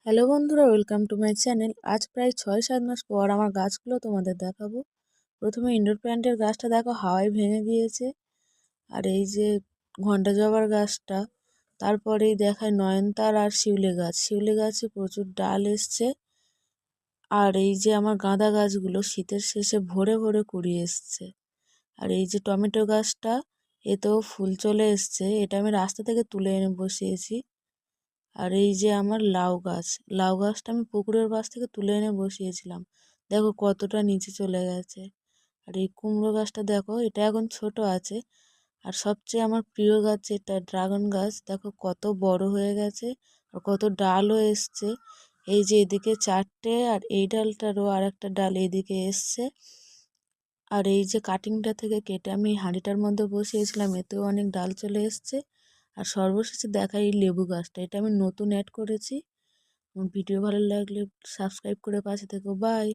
Hello বন্ধুরা, welcome to my channel. আজ প্রায় ৬-৭ মাস পর আমার গাছগুলো তোমাদের দেখাবো। প্রথমে ইনডোর প্ল্যান্টের গাছটা দেখো হাওয়ায় ভেঙে গিয়েছে। আর এই যে ঘণ্টা জবার গাছটা, তারপরেই দেখায় নয়নতারা আর শিউলি গাছে প্রচুর ডাল এসছে। আর এই যে আমার গাঁদা গাছগুলো শীতের শেষে ভরে ভরে কুড়ি এসছে। আর এই যে টমেটো গাছটা, এতেও ফুল চলে এসছে। এটা আমি রাস্তা থেকে তুলে এনে বসিয়েছি। আর এই যে আমার লাউ গাছটা আমি পুকুরের পাশ থেকে তুলে এনে বসিয়েছিলাম, দেখো কতটা নিচে চলে গেছে। আর এই কুমড়ো গাছটা দেখো, এটা এখন ছোট আছে। আর সবচেয়ে আমার প্রিয় গাছ যেটা ড্রাগন গাছ, দেখো কত বড় হয়ে গেছে আর কত ডালও এসছে। এই যে এদিকে 4টে, আর এই ডালটারও আর একটা ডাল এদিকে এসছে। আর এই যে কাটিংটা থেকে কেটে আমি হাঁড়িটার মধ্যে বসিয়েছিলাম, এতেও অনেক ডাল চলে এসছে। আর সর্বশেষে দেখা এই লেবু গাছটা, এটা আমি নতুন অ্যাড করেছি। ভিডিও ভালো লাগলে সাবস্ক্রাইব করে পাশে থেকো। বাই।